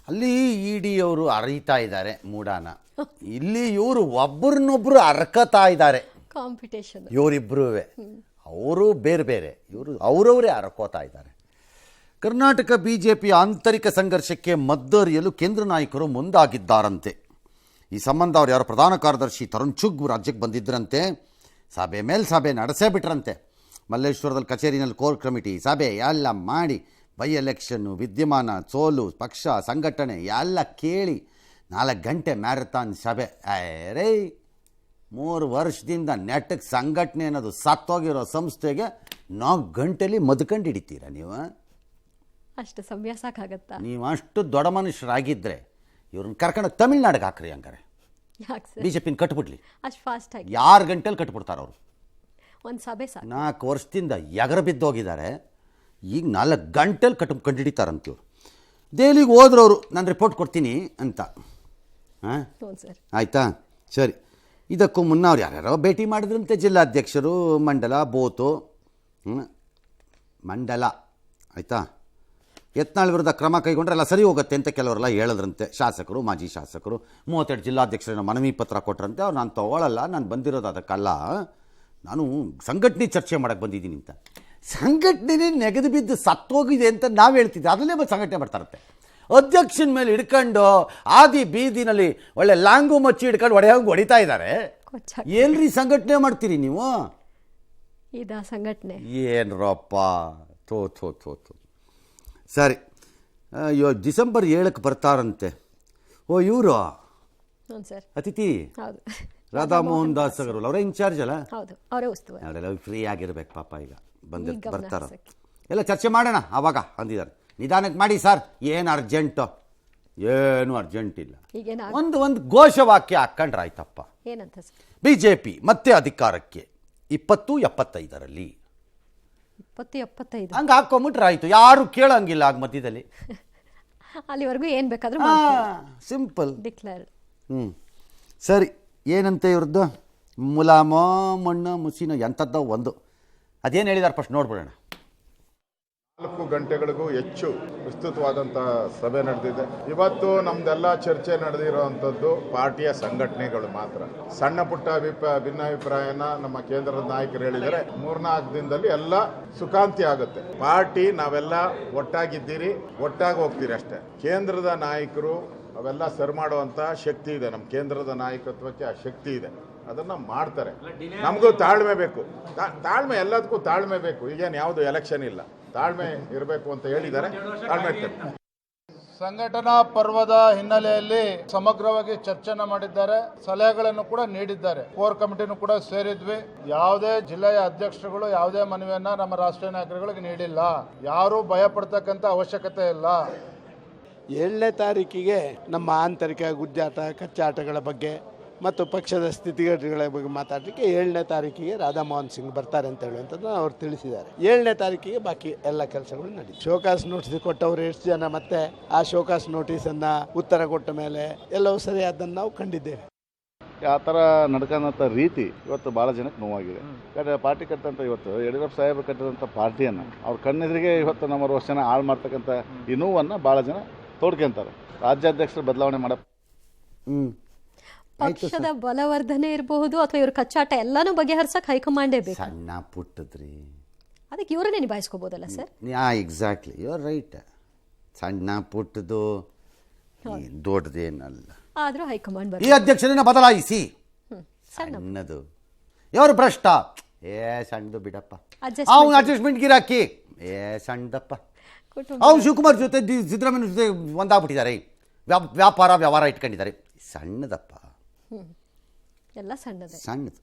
ಅಲ್ಲಿ ಇಡಿ ಅವರು ಅರಿತಾ ಇದ್ದಾರೆ ಮೂಡಾನ, ಇಲ್ಲಿ ಇವರು ಒಬ್ಬರನ್ನೊಬ್ರು ಅರ್ಕತಾ ಇದ್ದಾರೆ. ಕಾಂಪಿಟೇಷನ್ ಇವರಿಬ್ಬರೂ ಅವರು ಬೇರೆ ಬೇರೆ, ಇವರು ಅವರವರೇ ಅರ್ಕೋತಾ ಇದ್ದಾರೆ. ಕರ್ನಾಟಕ ಬಿಜೆಪಿ ಆಂತರಿಕ ಸಂಘರ್ಷಕ್ಕೆ ಮದ್ದರಿಯಲು ಕೇಂದ್ರ ನಾಯಕರು ಮುಂದಾಗಿದ್ದಾರಂತೆ. ಈ ಸಂಬಂಧ ಅವ್ರು ಯಾರೋ ಪ್ರಧಾನ ಕಾರ್ಯದರ್ಶಿ ತರುಣ್ ಚುಗ್ ರಾಜ್ಯಕ್ಕೆ ಬಂದಿದ್ದರಂತೆ. ಸಭೆ ಮೇಲೆ ಸಭೆ ನಡೆಸೇ ಬಿಟ್ರಂತೆ. ಮಲ್ಲೇಶ್ವರದಲ್ಲಿ ಕಚೇರಿನಲ್ಲಿ ಕೋರ್ ಕಮಿಟಿ ಸಭೆ ಎಲ್ಲ ಮಾಡಿ ಬೈ ಎಲೆಕ್ಷನ್ನು, ವಿದ್ಯಮಾನ, ಸೋಲು, ಪಕ್ಷ ಸಂಘಟನೆ ಎಲ್ಲ ಕೇಳಿ 4 ಗಂಟೆ ಮ್ಯಾರಥಾನ್ ಸಭೆ. ರೇ 3 ವರ್ಷದಿಂದ ನೆಟ್ಟಗೆ ಸಂಘಟನೆ ಅನ್ನೋದು ಸತ್ತೋಗಿರೋ ಸಂಸ್ಥೆಗೆ 4 ಗಂಟೆಲಿ ಮದ್ಕಂಡು ಹಿಡಿತೀರ ನೀವು? ಅಷ್ಟು ಸಮಯ ಸಾಕಾಗತ್ತಾ? ನೀವು ಅಷ್ಟು ದೊಡ್ಡ ಮನುಷ್ಯರಾಗಿದ್ದರೆ ಇವ್ರನ್ನ ಕರ್ಕೊಂಡು ತಮಿಳ್ನಾಡಿಗೆ ಹಾಕ್ರಿ. ಹಂಗಾರೆ ಯಾಕೆ ಸರ್ ಬಿ ಜೆ ಪಿನ ಕಟ್ಬಿಡ್ಲಿ. ಅಷ್ಟು ಫಾಸ್ಟ್ ಆಗಿ 6 ಗಂಟೆಲಿ ಕಟ್ಬಿಡ್ತಾರೆ ಅವರು. ಒಂದು ಸಭೆ ಸಾಕು. 4 ವರ್ಷದಿಂದ ಎಗರ ಬಿದ್ದೋಗಿದ್ದಾರೆ. ಈಗ 4 ಗಂಟೆಲಿ ಕಂಡುಹಿಡಿತಾರಂತೀವ್ರು. ದೆಹಲಿಗೆ ಹೋದ್ರು ಅವರು, ನಾನು ರಿಪೋರ್ಟ್ ಕೊಡ್ತೀನಿ ಅಂತ. ಹಾಂ ಸರ್ ಆಯಿತಾ, ಸರಿ. ಇದಕ್ಕೂ ಮುನ್ನ ಅವ್ರು ಯಾರ್ಯಾರೋ ಭೇಟಿ ಮಾಡಿದ್ರಂತೆ. ಜಿಲ್ಲಾಧ್ಯಕ್ಷರು, ಮಂಡಲ, ಬೋತು, ಮಂಡಲ, ಆಯಿತಾ. ಯತ್ನಾಳ್ ವಿರುದ್ಧ ಕ್ರಮ ಕೈಗೊಂಡ್ರೆ ಎಲ್ಲ ಸರಿ ಹೋಗುತ್ತೆ ಅಂತ ಕೆಲವರೆಲ್ಲ ಹೇಳಿದ್ರಂತೆ. ಶಾಸಕರು, ಮಾಜಿ ಶಾಸಕರು 32 ಜಿಲ್ಲಾಧ್ಯಕ್ಷರನ್ನ ಮನವಿ ಪತ್ರ ಕೊಟ್ಟರಂತೆ. ಅವ್ರು ನಾನು ತೊಗೊಳ್ಳಲ್ಲ, ನಾನು ಬಂದಿರೋದು ಅದಕ್ಕಲ್ಲ, ನಾನು ಸಂಘಟನೆ ಚರ್ಚೆ ಮಾಡೋಕ್ಕೆ ಬಂದಿದ್ದೀನಿ ಅಂತ. ಸಂಘಟನೆ ನೆಗೆದು ಬಿದ್ದು ಸತ್ತೋಗಿದೆ ಅಂತ ನಾವು ಹೇಳ್ತಿದ್ದೆ, ಅದನ್ನೇ ಬಂದು ಸಂಘಟನೆ ಮಾಡ್ತಾರಂತೆ. ಅಧ್ಯಕ್ಷನ ಮೇಲೆ ಹಿಡ್ಕೊಂಡು ಆದಿ ಬೀದಿನಲ್ಲಿ ಒಳ್ಳೆ ಲಾಂಗು ಮಚ್ಚಿ ಹಿಡ್ಕೊಂಡು ಹೊಡಿತಾ ಇದ್ದಾರೆ. ಏನ್ರಿ ಸಂಘಟನೆ ಮಾಡ್ತೀರಿ ನೀವು? ಇದಾ ಸಂಘಟನೆ? ಏನ್ರಪ್ಪ, ಥೋ ಥೋ ಥೋ ಥೋ. ಸರಿ, ಡಿಸೆಂಬರ್ 7ಕ್ಕೆ ಬರ್ತಾರಂತೆ. ಓ ಇವರು ಸರ್ ಅತಿಥಿ ಹೌದು, ರಾಧಾಮೋಹನ್ ದಾಸ್ ಅವರು, ಅವರೇ ಇನ್ಚಾರ್ಜ್ ಅಲ್ಲ? ಹೌದು, ಅವರೇ ಉಸ್ತುವಾರಿ. ಅವರೆಲ್ಲ ಫ್ರೀ ಆಗಿರ್ಬೇಕು ಪಾಪ. ಈಗ ಬರ್ತಾರ, ಎಲ್ಲ ಚರ್ಚೆ ಮಾಡೋಣ ಆವಾಗ ಅಂದಿದ್ದಾರೆ. ನಿಧಾನಕ್ಕೆ ಮಾಡಿ ಸರ್, ಏನು ಅರ್ಜೆಂಟು? ಏನು ಅರ್ಜೆಂಟ್ ಇಲ್ಲ. ಒಂದು ಘೋಷವಾಕ್ಯ ಹಾಕ್ಕೊಂಡ್ರೆ ಆಯ್ತಪ್ಪ. ಏನಂತ ಸರ್? ಬಿಜೆಪಿ ಮತ್ತೆ ಅಧಿಕಾರಕ್ಕೆ 2075ರಲ್ಲಿ 2075 ಹಂಗೆ ಹಾಕೊಂಬಿಟ್ರೆ ಆಯಿತು. ಯಾರು ಕೇಳಂಗಿಲ್ಲ ಆಗ ಮಧ್ಯದಲ್ಲಿ. ಅಲ್ಲಿವರೆಗೂ ಏನು ಬೇಕಾದ್ರೂ ಸಿಂಪಲ್ ಡಿಕ್ಲೇರ್. ಸರಿ, ಏನಂತೆ ಇವ್ರದ್ದು? ಮುಲಾಮೋ ಮಣ್ಣು ಮುಸಿನೋ ಎಂಥದ್ದು ಒಂದು, ಅದೇನು ಹೇಳಿದಾರೆ ಫಸ್ಟ್ ನೋಡ್ಬಿಡೋಣ. 4 ಗಂಟೆಗಳಿಗೂ ಹೆಚ್ಚು ವಿಸ್ತೃತವಾದಂಥ ಸಭೆ ನಡೆದಿದೆ. ಇವತ್ತು ನಮ್ದೆಲ್ಲ ಚರ್ಚೆ ನಡೆದಿರುವಂಥದ್ದು ಪಾರ್ಟಿಯ ಸಂಘಟನೆಗಳು ಮಾತ್ರ. ಸಣ್ಣ ಪುಟ್ಟ ಭಿನ್ನಾಭಿಪ್ರಾಯನ ನಮ್ಮ ಕೇಂದ್ರದ ನಾಯಕರು ಹೇಳಿದರೆ 3-4 ದಿನದಲ್ಲಿ ಎಲ್ಲ ಸುಖಾಂತಿ ಆಗುತ್ತೆ. ಪಾರ್ಟಿ ನಾವೆಲ್ಲ ಒಟ್ಟಾಗಿದ್ದೀರಿ, ಒಟ್ಟಾಗಿ ಹೋಗ್ತೀರಿ ಅಷ್ಟೇ. ಕೇಂದ್ರದ ನಾಯಕರು ಅವೆಲ್ಲ ಸರಿ ಮಾಡುವಂಥ ಶಕ್ತಿ ಇದೆ. ನಮ್ಮ ಕೇಂದ್ರದ ನಾಯಕತ್ವಕ್ಕೆ ಆ ಶಕ್ತಿ ಇದೆ, ಅದನ್ನು ಮಾಡ್ತಾರೆ. ನಮಗೂ ತಾಳ್ಮೆ ಬೇಕು. ತಾಳ್ಮೆ ಎಲ್ಲದಕ್ಕೂ ತಾಳ್ಮೆ ಬೇಕು. ಈಗೇನು ಯಾವುದು ಎಲೆಕ್ಷನ್ ಇಲ್ಲ, ತಾಳ್ಮೆ ಇರಬೇಕು ಅಂತ ಹೇಳಿದ್ದಾರೆ. ತಾಳ್ಮೆ ಇರ್ತದೆ. ಸಂಘಟನಾ ಪರ್ವದ ಹಿನ್ನೆಲೆಯಲ್ಲಿ ಸಮಗ್ರವಾಗಿ ಚರ್ಚೆನ ಮಾಡಿದ್ದಾರೆ, ಸಲಹೆಗಳನ್ನು ಕೂಡ ನೀಡಿದ್ದಾರೆ. ಕೋರ್ ಕಮಿಟಿನೂ ಕೂಡ ಸೇರಿದ್ವಿ. ಯಾವುದೇ ಜಿಲ್ಲೆಯ ಅಧ್ಯಕ್ಷರುಗಳು ಯಾವುದೇ ಮನವಿಯನ್ನ ನಮ್ಮ ರಾಷ್ಟ್ರೀಯ ನಾಯಕರುಗಳಿಗೆ ನೀಡಿಲ್ಲ. ಯಾರೂ ಭಯ ಪಡ್ತಕ್ಕಂಥ ಅವಶ್ಯಕತೆ ಇಲ್ಲ. 7ನೇ ತಾರೀಕಿಗೆ ನಮ್ಮ ಆಂತರಿಕ ಗುದ್ದಾಟ ಕಚ್ಚಾಟಗಳ ಬಗ್ಗೆ ಮತ್ತು ಪಕ್ಷದ ಸ್ಥಿತಿಗತಿಗಳ ಬಗ್ಗೆ ಮಾತಾಡಲಿಕ್ಕೆ 7ನೇ ತಾರೀಕಿಗೆ ರಾಧಾಮೋಹನ್ ಸಿಂಗ್ ಬರ್ತಾರೆ ಅಂತ ಹೇಳುವಂಥದ್ದು ಅವರು ತಿಳಿಸಿದ್ದಾರೆ. 7ನೇ ತಾರೀಕಿಗೆ ಬಾಕಿ ಎಲ್ಲ ಕೆಲಸಗಳು ನಡೀತು. ಶೋಕಾಸ್ ನೋಟಿಸ್ ಕೊಟ್ಟವರು ಎಷ್ಟು ಜನ, ಮತ್ತೆ ಆ ಶೋಕಾಸ್ ನೋಟಿಸನ್ನು ಉತ್ತರ ಕೊಟ್ಟ ಮೇಲೆ ಎಲ್ಲವೂ ಸರಿಯಾದನ್ನು ನಾವು ಕಂಡಿದ್ದೇವೆ. ಆ ಥರ ನಡ್ಕೊಂಡಂಥ ರೀತಿ ಇವತ್ತು ಭಾಳ ಜನಕ್ಕೆ ನೋವಾಗಿದೆ. ಯಾಕಂದರೆ ಪಾರ್ಟಿ ಕಟ್ಟಂಥ ಇವತ್ತು ಯಡಿಯೂರಪ್ಪ ಸಾಹೇಬರು ಕಟ್ಟಿದಂಥ ಪಾರ್ಟಿಯನ್ನು ಅವ್ರ ಕಣ್ಣೆದುರಿಗೆ ಇವತ್ತು ನಮ್ಮ ವರ್ಷನ ಹಾಳು ಮಾಡ್ತಕ್ಕಂಥ ಈ ನೋವನ್ನು ಭಾಳ ಜನ ತೋಡ್ಕೊಂತಾರೆ. ರಾಜ್ಯಾಧ್ಯಕ್ಷರು ಬದಲಾವಣೆ ಮಾಡ ಪಕ್ಷದ ಬಲವರ್ಧನೆ ಇರಬಹುದು ಅಥವಾ ಇವ್ರ ಕಚ್ಚಾಟ ಎಲ್ಲಾನು ಬಗೆಹರಿಸಕ್ಕೆ ಹೈಕಮಾಂಡೇ ಬೇಕು. ಸಣ್ಣ ಪುಟ್ಟದ್ರಿ, ಅದಕ್ಕೆ ಇವರನ್ನೇ ನಿಭಾಯಿಸ್ಕೋಬಹುದಲ್ಲ sir? Exactly, you are right. ಸಣ್ಣ ಪುಟ್ಟದು ದೊಡ್ಡದೇನಲ್ಲ. ಆದ್ರೂ ಹೈಕಮಾಂಡ್ ಈ ಅಧ್ಯಕ್ಷರನ್ನ ಬದಲಾಯಿಸಿ. ಸಣ್ಣದು ಇವರು ಭ್ರಷ್ಟ, ಸಣ್ಣದು ಬಿಡಪ್ಪ. ಅವ್ನು ಅಡ್ಜಸ್ಟ್ಮೆಂಟ್ ಗಿರಾಕಿ, ಸಣ್ಣದಪ್ಪ. ಅವ್ನು ಶಿವಕುಮಾರ್ ಜೊತೆ ಸಿದ್ದರಾಮಯ್ಯ ಜೊತೆ ಒಂದಾಗ್ಬಿಟ್ಟಿದ್ದಾರೆ. ವ್ಯವಹಾರ ಇಟ್ಕೊಂಡಿದ್ದಾರೆ. ಸಣ್ಣದಪ್ಪ, ಎಲ್ಲ ಸಣ್ಣದು.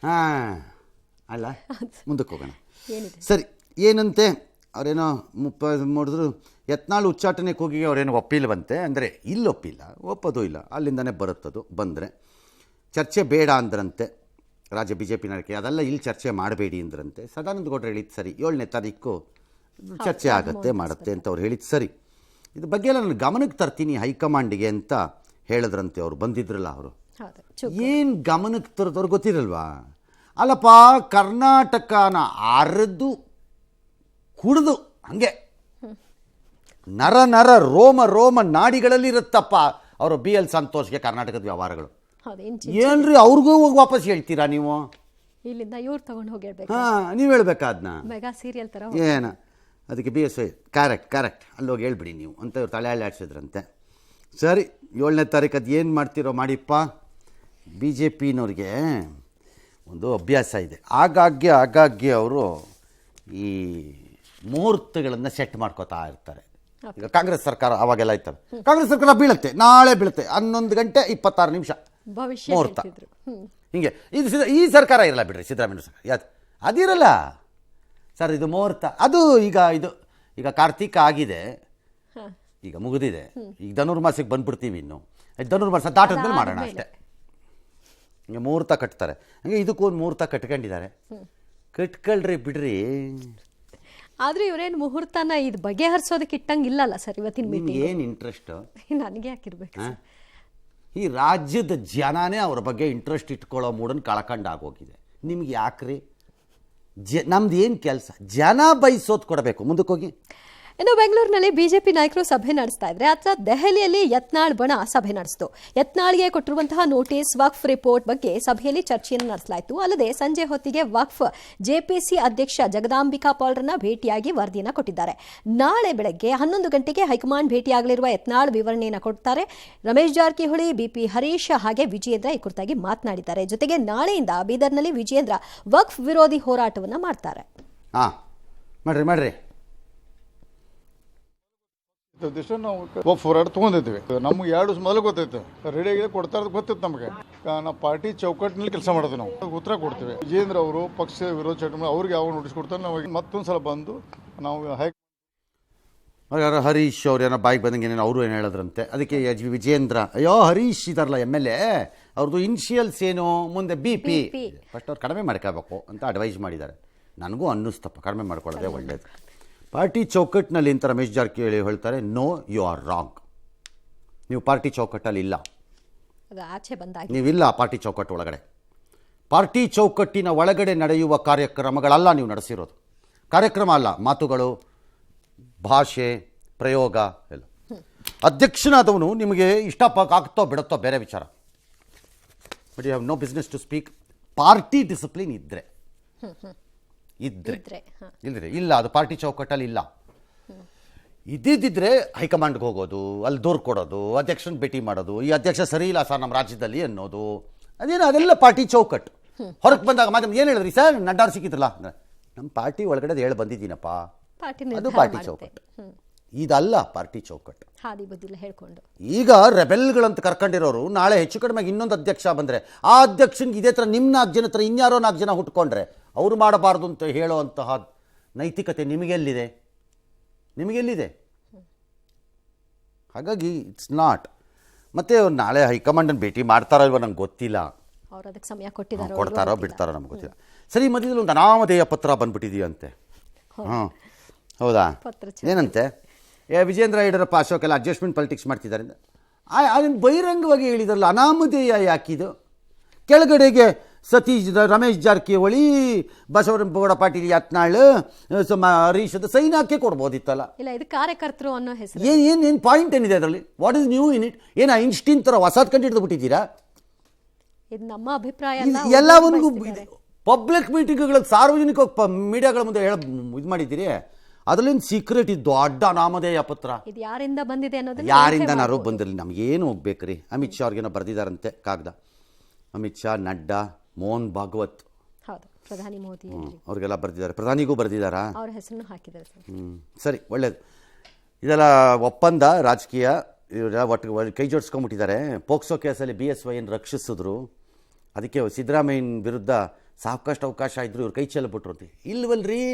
ಹಾಂ ಅಲ್ಲ, ಮುಂದಕ್ಕೆ ಹೋಗೋಣ. ಸರಿ, ಏನಂತೆ ಅವರೇನೋ ಮಾಡಿದ್ರು. ಯತ್ನಾಳ್ ಉಚ್ಚಾಟನೆ ಕೂಗಿಗೆ ಅವರೇನೋ ಒಪ್ಪಿಲ್ವಂತೆ. ಅಂದರೆ ಇಲ್ಲಿ ಒಪ್ಪಿಲ್ಲ, ಒಪ್ಪೋದು ಇಲ್ಲ, ಅಲ್ಲಿಂದನೇ ಬರುತ್ತದು. ಬಂದರೆ ಚರ್ಚೆ ಬೇಡ ಅಂದ್ರಂತೆ ರಾಜ್ಯ ಬಿ ಜೆ ಪಿ ನಾಯಕರಿಗೆ. ಅದೆಲ್ಲ ಇಲ್ಲಿ ಚರ್ಚೆ ಮಾಡಬೇಡಿ ಅಂದ್ರಂತೆ. ಸದಾನಂದ ಗೌಡರು ಹೇಳಿದ್ದು ಸರಿ, 7ನೇ ತಾರೀಕು ಚರ್ಚೆ ಆಗುತ್ತೆ ಮಾಡುತ್ತೆ ಅಂತ ಅವ್ರು ಹೇಳಿದ್ದು ಸರಿ. ಇದ್ರ ಬಗ್ಗೆ ಎಲ್ಲ ನಾನು ಗಮನಕ್ಕೆ ತರ್ತೀನಿ ಹೈಕಮಾಂಡಿಗೆ ಅಂತ ಹೇಳಿದ್ರಂತೆ. ಅವರು ಬಂದಿದ್ರಲ್ಲ, ಅವರು ಏನು ಗಮನಕ್ಕೆ ತರೋದವ್ರು ಗೊತ್ತಿರಲ್ವಾ? ಅಲ್ಲಪ್ಪ, ಕರ್ನಾಟಕನ ಅರೆದು ಕುಡಿದು ಹಂಗೆ ನರ ನರ ರೋಮ ರೋಮ ನಾಡಿಗಳಲ್ಲಿ ಇರುತ್ತಪ್ಪ ಅವರು ಬಿ ಎಲ್ ಸಂತೋಷ್ಗೆ ಕರ್ನಾಟಕದ ವ್ಯವಹಾರಗಳು. ಹೌದು, ಏನ್ರಿ ಅವ್ರಿಗೂ ಹೋಗಿ ವಾಪಸ್ ಹೇಳ್ತೀರಾ ನೀವು? ಇಲ್ಲಿಂದ ಇವ್ರು ತಗೊಂಡು ಹೋಗಿ ಹೇಳ್ಬೇಕು. ನೀವು ಹೇಳ್ಬೇಕಾ ಅದನ್ನ? ಮೆಗಾ ಸೀರಿಯಲ್ ತರ ಏನ ಅದಕ್ಕೆ ಬಿ ಎಸ್ ವೈ ಕರೆಕ್ಟ್ ಅಲ್ಲಿ ಹೋಗಿ ಹೇಳ್ಬಿಡಿ ನೀವು ಅಂತ ಇವ್ರು ತಲೆ ಆಡಿಸಿದ್ರಂತೆ. ಸರಿ, 7ನೇ ತಾರೀಕು ಅದು ಏನು ಮಾಡ್ತಿರೋ ಮಾಡಿಪ್ಪ. ಬಿ ಜೆ ಪಿನವ್ರಿಗೆ ಒಂದು ಅಭ್ಯಾಸ ಇದೆ, ಆಗಾಗ್ಗೆ ಅವರು ಈ ಮುಹೂರ್ತಗಳನ್ನು ಸೆಟ್ ಮಾಡ್ಕೋತಾ ಇರ್ತಾರೆ. ಈಗ ಕಾಂಗ್ರೆಸ್ ಸರ್ಕಾರ ಅವಾಗೆಲ್ಲ ಇರ್ತವೆ, ಕಾಂಗ್ರೆಸ್ ಸರ್ಕಾರ ಬೀಳುತ್ತೆ, ನಾಳೆ ಬೀಳುತ್ತೆ 11:26 ಭವಿಷ್ಯ ಮುಹೂರ್ತ. ಹೇಳ್ತಿದ್ರು. ಹಿಂಗೆ ಇದು ಈ ಸರ್ಕಾರ ಇರಲ್ಲ ಬಿಡ್ರಿ, ಸಿದ್ದರಾಮಯ್ಯ ಸರ್ಕಾರ ಯಾವ್ದು ಅದಿರಲ್ಲ ಸರ್, ಇದು ಮುಹೂರ್ತ ಅದು. ಈಗ ಕಾರ್ತಿಕ ಆಗಿದೆ, ಈಗ ಮುಗಿದಿದೆ, ಈಗ ಧನುರ್ಮಾಸಕ್ಕೆ ಬಂದ್ಬಿಡ್ತೀವಿ. ಇನ್ನು ಧನುರ್ಮಾಸ ದಾಟದ್ಮೇಲೆ ಮಾಡೋಣ ಅಷ್ಟೇ. ಹಿಂಗೆ ಮುಹೂರ್ತ ಕಟ್ತಾರೆ, ಹಂಗೆ ಇದಕ್ಕೂ ಒಂದು ಮುಹೂರ್ತ ಕಟ್ಕೊಂಡಿದ್ದಾರೆ. ಕಟ್ಕೊಳ್ರಿ ಬಿಡ್ರಿ. ಆದ್ರೆ ಇವ್ರೇನು ಮುಹೂರ್ತನ ಇದು ಬಗೆಹರಿಸೋದಕ್ಕೆ ಇಟ್ಟಂಗೆ ಇಲ್ಲಲ್ಲ ಸರ್ ಇವತ್ತಿನ ಮೀಟಿಂಗ್. ಏನು ಇಂಟ್ರೆಸ್ಟ್ ನನಗೆ ಯಾಕಿರ್ಬೇಕು? ಈ ರಾಜ್ಯದ ಜನನೇ ಅವ್ರ ಬಗ್ಗೆ ಇಂಟ್ರೆಸ್ಟ್ ಇಟ್ಕೊಳ್ಳೋ ಮೂಡನ್ನು ಕಳ್ಕೊಂಡಾಗೋಗಿದೆ. ನಿಮ್ಗೆ ಯಾಕ್ರಿ? ನಮ್ದು ಏನು ಕೆಲಸ? ಜನ ಬಯಸೋದು ಕೊಡಬೇಕು. ಮುಂದಕ್ಕೆ ಹೋಗಿ. ಇನ್ನು ಬೆಂಗಳೂರಿನಲ್ಲಿ ಬಿಜೆಪಿ ನಾಯಕರು ಸಭೆ ನಡೆಸ್ತಾ ಇದ್ರೆ ಅಥವಾ ದೆಹಲಿಯಲ್ಲಿ ಯತ್ನಾಳ್ ಬಣ ಸಭೆ ನಡೆಸಿತು. ಯತ್ನಾಳ್ಗೆ ಕೊಟ್ಟಿರುವಂತಹ ನೋಟಿಸ್, ವಕ್ಫ್ ರಿಪೋರ್ಟ್ ಬಗ್ಗೆ ಸಭೆಯಲ್ಲಿ ಚರ್ಚೆಯನ್ನು ನಡೆಸಲಾಯಿತು. ಅಲ್ಲದೆ ಸಂಜೆ ಹೊತ್ತಿಗೆ ವಕ್ಫ್ ಜೆಪಿಸಿ ಅಧ್ಯಕ್ಷ ಜಗದಾಂಬಿಕಾ ಪಾಲ್ರನ್ನ ಭೇಟಿಯಾಗಿ ವರದಿಯನ್ನು ಕೊಟ್ಟಿದ್ದಾರೆ. ನಾಳೆ ಬೆಳಗ್ಗೆ 11 ಗಂಟೆಗೆ ಹೈಕಮಾಂಡ್ ಭೇಟಿಯಾಗಲಿರುವ ಯತ್ನಾಳ್ ವಿವರಣೆಯನ್ನು ಕೊಡ್ತಾರೆ. ರಮೇಶ್ ಜಾರಕಿಹೊಳಿ, ಬಿಪಿ ಹರೀಶ್ ಹಾಗೆ ವಿಜಯೇಂದ್ರ ಈ ಕುರಿತಾಗಿ ಮಾತನಾಡಿದ್ದಾರೆ. ಜೊತೆಗೆ ನಾಳೆಯಿಂದ ಬೀದರ್ನಲ್ಲಿ ವಿಜಯೇಂದ್ರ ವಕ್ಫ್ ವಿರೋಧಿ ಹೋರಾಟವನ್ನು ಮಾಡ್ತಾರೆ. ಮಾಡ್ರಿ ದಿವಸ ನಾವು ಹೋರಾಟ ತೊಗೊಂಡಿದ್ವಿ. ನಮ್ಗೆ 2 ದಿವಸ ಮೊದಲು ಗೊತ್ತೈತೆ, ರೆಡಿಯಾಗಿ ಕೊಡ್ತಾ ಇರೋದು ಗೊತ್ತಿತ್ತು ನಮಗೆ. ನಾವು ಪಾರ್ಟಿ ಚೌಕಟ್ಟಿನಲ್ಲಿ ಕೆಲಸ ಮಾಡೋದು, ನಾವು ಉತ್ತರ ಕೊಡ್ತೀವಿ. ವಿಜೇಂದ್ರ ಅವರು ಪಕ್ಷ ವಿರೋಧ ಚಟುವಟಿಕೆ ಅವ್ರಿಗೆ ಯಾವ ನೋಟಿಸ್ ಕೊಡ್ತಾರೆ, ನಾವು ಮತ್ತೊಂದು ಸಲ ಬಂದು ನಾವು ಯಾರು ಹರೀಶ್ ಅವ್ರು ಏನೋ ಬಾಯಿಗೆ ಬಂದಂಗೆ ಏನೇನು ಅವರು ಏನು ಹೇಳಿದ್ರಂತೆ. ಅದಕ್ಕೆ ವಿಜೇಂದ್ರ, ಅಯ್ಯೋ ಹರೀಶ್ ಇದಾರಲ್ಲ MLA, ಅವ್ರದ್ದು ಇನ್ಶಿಯಲ್ಸ್ ಏನು, ಮುಂದೆ BP ಫಸ್ಟ್ ಅವ್ರು ಕಡಿಮೆ ಮಾಡ್ಕೋಬೇಕು ಅಂತ ಅಡ್ವೈಸ್ ಮಾಡಿದ್ದಾರೆ. ನನಗೂ ಅನ್ನಿಸ್ತಪ್ಪ, ಕಡಿಮೆ ಮಾಡ್ಕೊಳ್ಳೋದೇ ಒಳ್ಳೇದು. ಪಾರ್ಟಿ ಚೌಕಟ್ಟಿನಲ್ಲಿ ಅಂತ ರಮೇಶ್ ಜಾರಕಿಹೊಳಿ ಹೇಳ್ತಾರೆ, ನೋ ಯು ಆರ್ ರಾಂಗ್. ನೀವು ಪಾರ್ಟಿ ಚೌಕಟ್ಟಲ್ಲಿ ಇಲ್ಲ, ನೀವಿಲ್ಲ ಪಾರ್ಟಿ ಚೌಕಟ್ಟು ಒಳಗಡೆ. ಪಾರ್ಟಿ ಚೌಕಟ್ಟಿನ ಒಳಗಡೆ ನಡೆಯುವ ಕಾರ್ಯಕ್ರಮಗಳಲ್ಲ ನೀವು ನಡೆಸಿರೋದು. ಕಾರ್ಯಕ್ರಮ ಅಲ್ಲ, ಮಾತುಗಳು, ಭಾಷೆ, ಪ್ರಯೋಗ ಎಲ್ಲ. ಅಧ್ಯಕ್ಷನಾದವನು ನಿಮಗೆ ಆಗ್ತೋ ಬಿಡುತ್ತೋ ಬೇರೆ ವಿಚಾರ, but you have no business to speak. Party discipline ಇದ್ದರೆ ಇಲ್ದ್ರೆ ಇಲ್ಲ, ಅದು ಪಾರ್ಟಿ ಚೌಕಟ್ಟಲ್ಲಿ ಇಲ್ಲ. ಇದ್ದಿದ್ದರೆ ಹೈಕಮಾಂಡ್ಗೆ ಹೋಗೋದು, ಅಲ್ಲಿ ದೂರು ಕೊಡೋದು, ಅಧ್ಯಕ್ಷನ ಭೇಟಿ ಮಾಡೋದು, ಈ ಅಧ್ಯಕ್ಷ ಸರಿ ಇಲ್ಲ ಸರ್ ನಮ್ಮ ರಾಜ್ಯದಲ್ಲಿ ಅನ್ನೋದು, ಅದೇನು ಅದೆಲ್ಲ ಪಾರ್ಟಿ ಚೌಕಟ್ಟು. ಹೊರಗೆ ಬಂದಾಗ ಮಾಧ್ಯಮ ಏನು ಹೇಳಿದ್ರಿ ಸರ್, ನಡ್ಡಾರು ಸಿಕ್ಕಿದ್ರಲ್ಲ, ನಮ್ಮ ಪಾರ್ಟಿ ಒಳಗಡೆ ಹೇಳಿ ಬಂದಿದ್ದೀನಪ್ಪ, ಅದು ಪಾರ್ಟಿ ಚೌಕಟ್ಟು. ಇದಲ್ಲ ಪಾರ್ಟಿ ಚೌಕಟ್ಟು. ಈಗ ರೆಬೆಲ್ಗಳಂತ ಕರ್ಕೊಂಡಿರೋರು ನಾಳೆ ಹೆಚ್ಚು ಕಡಿಮೆ ಇನ್ನೊಂದು ಅಧ್ಯಕ್ಷ ಬಂದರೆ ಆ ಅಧ್ಯಕ್ಷನಿಗೆ ಇದೇ ಥರ ನಿಮ್ಮ 4 ಜನ ಹತ್ರ ಇನ್ಯಾರೋ 4 ಜನ ಹುಟ್ಕೊಂಡ್ರೆ ಅವ್ರು ಮಾಡಬಾರ್ದು ಅಂತ ಹೇಳೋವಂತಹ ನೈತಿಕತೆ ನಿಮಗೆಲ್ಲಿದೆ? ಹಾಗಾಗಿ ಇಟ್ಸ್ ನಾಟ್. ಮತ್ತು ಅವ್ರು ನಾಳೆ ಹೈಕಮಾಂಡನ್ನು ಭೇಟಿ ಮಾಡ್ತಾರೋ ಇಲ್ವೋ ನಂಗೆ ಗೊತ್ತಿಲ್ಲ, ಕೊಡ್ತಾರೋ ಬಿಡ್ತಾರೋ ನಮ್ಗೆ ಗೊತ್ತಿಲ್ಲ. ಸರಿ, ಮಧ್ಯದಲ್ಲಿ ಒಂದು ಅನಾಮಧೇಯ ಪತ್ರ ಬಂದ್ಬಿಟ್ಟಿದೆಯಂತೆ. ಹೌದಾ? ಏನಂತೆ? ವಿಜೇಂದ್ರ ಯಡಿಯೂರಪ್ಪ ಅಶೋಕ್ ಎಲ್ಲ ಅಡ್ಜಸ್ಟ್ಮೆಂಟ್ ಪಾಲಿಟಿಕ್ಸ್ ಮಾಡ್ತಿದ್ದಾರೆ. ಅದನ್ನು ಬಹಿರಂಗವಾಗಿ ಹೇಳಿದಾರಲ್ಲ, ಅನಾಮಧೇಯ ಯಾಕಿದು? ಕೆಳಗಡೆಗೆ ಸತೀಶ್, ರಮೇಶ್ ಜಾರಕಿಹೊಳಿ, ಬಸವನಗೌಡ ಪಾಟೀಲ್, ಯತ್ನಾಳ್, ಹರೀಶ್ ಸೈನ್ ಹಾಕಿ ಕೊಡ್ಬೋದಿತ್ತಲ್ಲ. ಕಾರ್ಯಕರ್ತರು ಅನ್ನೋ ಹೆಸರು ಏನು ಪಾಯಿಂಟ್ ಏನಿದೆ ಅದರಲ್ಲಿ? What is new in it? ಏನು ಐನ್ಸ್ಟೀನ್ ಥರ ಹೊಸದ್ ಕಂಡು ಹಿಡಿದು ಬಿಟ್ಟಿದ್ದೀರಾ? ಇದು ನಮ್ಮ ಅಭಿಪ್ರಾಯ. ಎಲ್ಲವನ್ಗೂ ಪಬ್ಲಿಕ್ ಮೀಟಿಂಗ್ಗಳಿಗೆ ಸಾರ್ವಜನಿಕ ಮೀಡಿಯಾಗಳ ಮುಂದೆ ಇದು ಮಾಡಿದ್ದೀರಿ. ಅದರಲ್ಲಿಂದ ಸೀಕ್ರೆಟ್ ಇದ್ದು ದೊಡ್ಡ ಅನಾಮಧೇಯ ಪತ್ರ ಯಾರಿಂದ ಬಂದಿದೆ ಅನ್ನೋದು ಯಾರಿಂದನಾರು ಬಂದಿರಲಿ, ನಮಗೇನು ಹೋಗ್ಬೇಕ್ರಿ. ಅಮಿತ್ ಶಾ ಅವ್ರಿಗೇನೋ ಬರೆದಿದ್ದಾರಂತೆ ಕಾಗದ. ಅಮಿತ್ ಶಾ, ನಡ್ಡಾ, ಮೋಹನ್ ಭಾಗವತ್, ಪ್ರಧಾನಿ ಮೋದಿ ಅವ್ರಿಗೆಲ್ಲ ಬರೆದಿದ್ದಾರೆ. ಪ್ರಧಾನಿಗೂ ಬರೆದಿದ್ದಾರಾ? ಅವ್ರ ಹೆಸರನ್ನು ಹಾಕಿದ್ದಾರೆ. ಸರಿ, ಒಳ್ಳೇದು. ಇದೆಲ್ಲ ಒಪ್ಪಂದ ರಾಜಕೀಯ, ಒಟ್ಟು ಕೈ ಜೋಡಿಸ್ಕೊಂಡ್ಬಿಟ್ಟಿದ್ದಾರೆ. ಪೋಕ್ಸೋ ಕೇಸಲ್ಲಿ BSYಯನ್ನು ರಕ್ಷಿಸಿದ್ರು. ಅದಕ್ಕೆ ಸಿದ್ದರಾಮಯ್ಯನ ವಿರುದ್ಧ ಸಾಕಷ್ಟು ಅವಕಾಶ ಇದ್ರು, ಇವ್ರು ಕೈ ಚೆಲ್ಲಬಿಟ್ರು ಅಂತ. ಇಲ್ವಲ್ರಿ,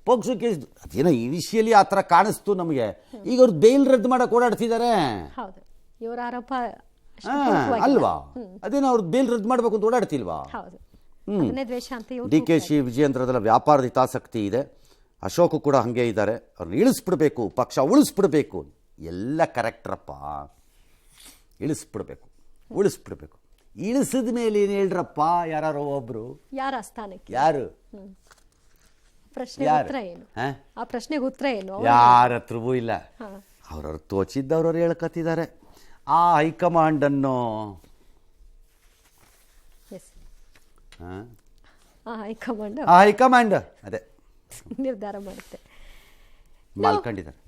ಪೋಕ್ಸೋ ಕೇಸ್ ಅದೇನೋ ಇನಿಷಿಯಲಿ ಆ ಥರ ಕಾಣಿಸ್ತು ನಮಗೆ. ಈಗ ಅವ್ರು ಬೇಲ್ ರದ್ದು ಮಾಡಕ್ಕೆ ಓಡಾಡ್ತಿದ್ದಾರೆ ಅಲ್ವಾ? ಅದೇನೋ ಅವ್ರು ಬೇಲ್ ರದ್ದು ಮಾಡಬೇಕು ಅಂತ ಓಡಾಡ್ತಿಲ್ವಾ? DKC ವಿಜಯೇಂದ್ರದಲ್ಲ ವ್ಯಾಪಾರದ ಹಿತಾಸಕ್ತಿ ಇದೆ. ಅಶೋಕ್ ಕೂಡ ಹಾಗೆ ಇದ್ದಾರೆ. ಅವ್ರನ್ನ ಇಳಿಸ್ಬಿಡ್ಬೇಕು, ಪಕ್ಷ ಉಳಿಸ್ಬಿಡ್ಬೇಕು. ಎಲ್ಲ ಕರೆಕ್ಟ್ರಪ್ಪ, ಇಳಿಸ್ಬಿಡ್ಬೇಕು. ಇಳಿಸಿದ ಮೇಲೆ ಏನು ಹೇಳ್ರಪ್ಪ, ಯಾರೋ ಒಬ್ರು ಯಾರು ಪ್ರಶ್ನೆಗೆ ಉತ್ತರ ಏನು? ಯಾರ ಹತ್ರವೂ ಇಲ್ಲ. ಅವ್ರವ್ರು ತೋಚಿದ್ದವ್ರವ್ರು ಹೇಳ್ಕತ್ತಿದ್ದಾರೆ. ಆ ಹೈಕಮಾಂಡನ್ನು ಎಸ್ ಹೈಕಮಾಂಡ್ ಆ ಹೈಕಮಾಂಡ್ ಅದೇ ನಿರ್ಧಾರ ಮಾಡುತ್ತೆ. ಮಾಲ್ಕೊಂಡಿದ್ದಾರೆ.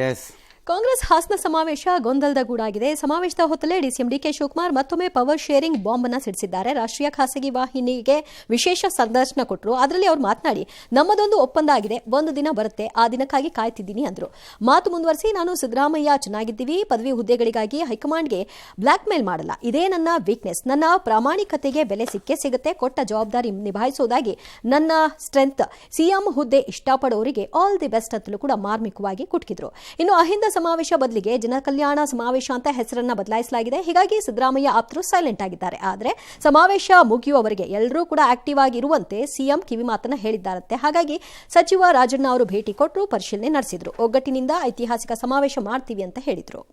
ಎಸ್, ಕಾಂಗ್ರೆಸ್ ಹಾಸನ ಸಮಾವೇಶ ಗೊಂದಲದ ಗೂಡಾಗಿದೆ. ಸಮಾವೇಶದ ಹೊತ್ತಲೇ ಡಿಸಿಎಂ ಡಿಕೆ ಶಿವಕುಮಾರ್ ಮತ್ತೊಮ್ಮೆ ಪವರ್ ಶೇರಿಂಗ್ ಬಾಂಬ್ ಅನ್ನು ಸಿಡಿಸಿದ್ದಾರೆ. ರಾಷ್ಟ್ರೀಯ ಖಾಸಗಿ ವಾಹಿನಿಗೆ ವಿಶೇಷ ಸಂದರ್ಶನ ಕೊಟ್ಟರು. ಅದರಲ್ಲಿ ಅವರು ಮಾತನಾಡಿ, ನಮ್ಮದೊಂದು ಒಪ್ಪಂದ ಆಗಿದೆ, ಒಂದು ದಿನ ಬರುತ್ತೆ, ಆ ದಿನಕ್ಕಾಗಿ ಕಾಯ್ತಿದ್ದೀನಿ ಅಂದ್ರು. ಮಾತು ಮುಂದುವರಿಸಿ, ನಾನು ಸಿದ್ದರಾಮಯ್ಯ ಚೆನ್ನಾಗಿದ್ದೀವಿ, ಪದವಿ ಹುದ್ದೆಗಳಿಗಾಗಿ ಹೈಕಮಾಂಡ್ಗೆ ಬ್ಲಾಕ್ ಮೇಲ್ ಮಾಡಲ್ಲ, ಇದೇ ನನ್ನ ವೀಕ್ನೆಸ್, ನನ್ನ ಪ್ರಾಮಾಣಿಕತೆಗೆ ಬೆಲೆ ಸಿಕ್ಕೇ ಸಿಗುತ್ತೆ, ಕೊಟ್ಟ ಜವಾಬ್ದಾರಿ ನಿಭಾಯಿಸೋದಾಗಿ ನನ್ನ ಸ್ಟ್ರೆಂತ್, ಸಿಎಂ ಹುದ್ದೆ ಇಷ್ಟಪಡೋರಿಗೆ ಆಲ್ ದಿ ಬೆಸ್ಟ್ ಅಂತಲೂ ಕೂಡ ಮಾರ್ಮಿಕವಾಗಿ ಕುಟುಕಿದ್ರು. ಇನ್ನು ಅಹಿಂದ ಸಮಾವೇಶ ಬದಲಿಗೆ ಜನಕಲ್ಯಾಣ ಸಮಾವೇಶ ಅಂತ ಹೆಸರನ್ನ ಬದಲಾಯಿಸಲಾಗಿದೆ. ಹೀಗಾಗಿ ಸಿದ್ದರಾಮಯ್ಯ ಆಪ್ತರು ಸೈಲೆಂಟ್ ಆಗಿದ್ದಾರೆ. ಆದರೆ ಸಮಾವೇಶ ಮುಗಿಯುವವರೆಗೆ ಎಲ್ಲರೂ ಕೂಡ ಆಕ್ಟಿವ್ ಆಗಿರುವಂತೆ ಸಿಎಂ ಕಿವಿ ಮಾತನ್ನ ಹೇಳಿದ್ದಾರಂತೆ. ಹಾಗಾಗಿ ಸಚಿವ ರಾಜಣ್ಣ ಅವರು ಭೇಟಿ ಕೊಟ್ಟರು, ಪರಿಶೀಲನೆ ನಡೆಸಿದ್ರು. ಒಗ್ಗಟ್ಟಿನಿಂದ ಐತಿಹಾಸಿಕ ಸಮಾವೇಶ ಮಾಡ್ತೀವಿ ಅಂತ ಹೇಳಿದ್ರು.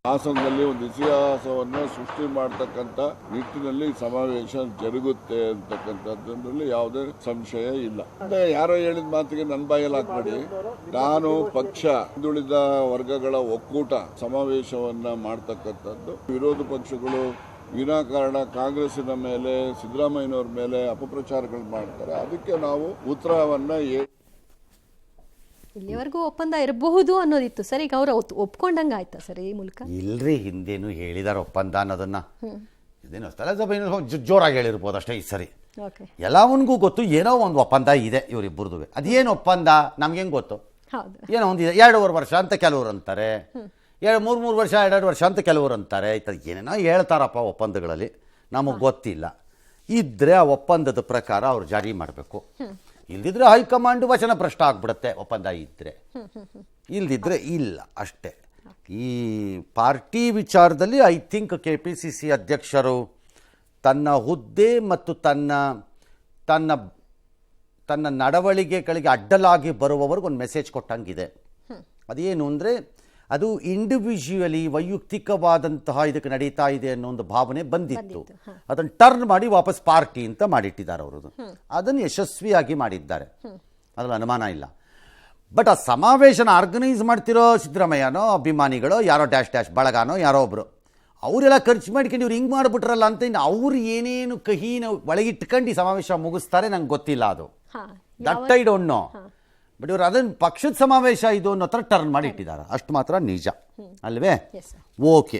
ಹಾಸನದಲ್ಲಿ ಒಂದು ಇತಿಹಾಸವನ್ನು ಸೃಷ್ಟಿ ಮಾಡತಕ್ಕಂಥ ನಿಟ್ಟಿನಲ್ಲಿ ಸಮಾವೇಶ ಜರುಗುತ್ತೆ ಅಂತಕ್ಕಂಥದ್ರಲ್ಲಿ ಯಾವುದೇ ಸಂಶಯ ಇಲ್ಲ. ಯಾರೋ ಹೇಳಿದ ಮಾತಿಗೆ ನನ್ನ ಬಾಯಲ್ಲಿ ಹಾಕ್ಬೇಡಿ. ನಾನು ಪಕ್ಷ ಹಿಂದುಳಿದ ವರ್ಗಗಳ ಒಕ್ಕೂಟ ಸಮಾವೇಶವನ್ನ ಮಾಡ್ತಕ್ಕಂಥದ್ದು, ವಿರೋಧ ಪಕ್ಷಗಳು ವಿನಾಕಾರಣ ಕಾಂಗ್ರೆಸ್ಸಿನ ಮೇಲೆ ಸಿದ್ದರಾಮಯ್ಯನವ್ರ ಮೇಲೆ ಅಪಪ್ರಚಾರಗಳು ಮಾಡ್ತಾರೆ. ಅದಕ್ಕೆ ನಾವು ಉತ್ತರವನ್ನ ಇಲ್ಲಿವರೆಗೂ ಒಪ್ಪಂದ ಇರಬಹುದು ಅನ್ನೋದಿತ್ತು ಸರ್. ಈಗ ಅವರು ಒಪ್ಕೊಂಡಂಗ ಆಯ್ತಾ ಸರ್ ಈ ಮೂಲಕ? ಇಲ್ರಿ, ಹಿಂದೇನು ಹೇಳಿದಾರೆ ಒಪ್ಪಂದ ಅನ್ನೋದನ್ನ. ಇದೇನು ಸ್ಥಳಸಭೆಯನ್ನು ಜೋರಾಗಿ ಹೇಳಿರ್ಬೋದು ಅಷ್ಟೇ. ಈ ಸರಿ ಎಲ್ಲವನ್ಗೂ ಗೊತ್ತು, ಏನೋ ಒಂದು ಒಪ್ಪಂದ ಇದೆ ಇವರಿಬ್ಬರದು. ಅದೇನು ಒಪ್ಪಂದ ನಮ್ಗೆ ಹೆಂಗೆ ಗೊತ್ತು? ಏನೋ ಒಂದಿದೆ, 2.5 ವರ್ಷ ಅಂತ ಕೆಲವರು ಅಂತಾರೆ, 3 ವರ್ಷ 2 ವರ್ಷ ಅಂತ ಕೆಲವರು ಅಂತಾರೆ. ಈ ಥರ ಏನೇನೋ ಹೇಳ್ತಾರಪ್ಪ ಒಪ್ಪಂದಗಳಲ್ಲಿ, ನಮಗೆ ಗೊತ್ತಿಲ್ಲ. ಇದ್ರೆ ಆ ಒಪ್ಪಂದದ ಪ್ರಕಾರ ಅವ್ರು ಜಾರಿ ಮಾಡಬೇಕು. ಇಲ್ದಿದ್ರೆ ಹೈಕಮಾಂಡ್ ವಚನ ಭ್ರಷ್ಟ ಆಗ್ಬಿಡುತ್ತೆ. ಒಪ್ಪಂದ ಇದ್ದರೆ, ಇಲ್ದಿದ್ರೆ ಇಲ್ಲ ಅಷ್ಟೇ. ಈ ಪಾರ್ಟಿ ವಿಚಾರದಲ್ಲಿ ಐ ಥಿಂಕ್ KPCC ಅಧ್ಯಕ್ಷರು ತನ್ನ ಹುದ್ದೆ ಮತ್ತು ತನ್ನ ನಡವಳಿಕೆಗಳಿಗೆ ಅಡ್ಡಲಾಗಿ ಬರುವವರೆಗೆ ಒಂದು ಮೆಸೇಜ್ ಕೊಟ್ಟಂಗಿದೆ. ಅದೇನು ಅಂದರೆ, ಅದು ಇಂಡಿವಿಜುವಲಿ ವೈಯಕ್ತಿಕವಾದಂತಹ ಇದಕ್ಕೆ ನಡೀತಾ ಇದೆ ಅನ್ನೋ ಒಂದು ಭಾವನೆ ಬಂದಿತ್ತು. ಅದನ್ನು ಟರ್ನ್ ಮಾಡಿ ವಾಪಸ್ ಪಾರ್ಟಿ ಅಂತ ಮಾಡಿಟ್ಟಿದ್ದಾರೆ ಅವರದು. ಅದನ್ನು ಯಶಸ್ವಿಯಾಗಿ ಮಾಡಿದ್ದಾರೆ, ಅದ್ರಲ್ಲಿ ಅನುಮಾನ ಇಲ್ಲ. ಬಟ್ ಆ ಸಮಾವೇಶನ ಆರ್ಗನೈಸ್ ಮಾಡ್ತಿರೋ ಸಿದ್ದರಾಮಯ್ಯನೋ ಅಭಿಮಾನಿಗಳೋ ಯಾರೋ ಡ್ಯಾಶ್ ಬಳಗಾನೋ ಯಾರೋ ಒಬ್ಬರು ಅವರೆಲ್ಲ ಖರ್ಚು ಮಾಡ್ಕೊಂಡು ಇವ್ರು ಹಿಂಗೆ ಮಾಡಿಬಿಟ್ರಲ್ಲ ಅಂತ ಇನ್ನು ಅವ್ರು ಏನೇನು ಕಹಿನ ಒಳಗಿಟ್ಕೊಂಡು ಈ ಸಮಾವೇಶ ಮುಗಿಸ್ತಾರೆ ನಂಗೆ ಗೊತ್ತಿಲ್ಲ. ಅದು that I don't know. But ಇವರು ಅದನ್ನು ಪಕ್ಷದ ಸಮಾವೇಶ ಇದು ಅನ್ನೋ ಥರ ಟರ್ನ್ ಮಾಡಿ ಇಟ್ಟಿದ್ದಾರೆ, ಅಷ್ಟು ಮಾತ್ರ ನಿಜ ಅಲ್ವೇ? ಓಕೆ.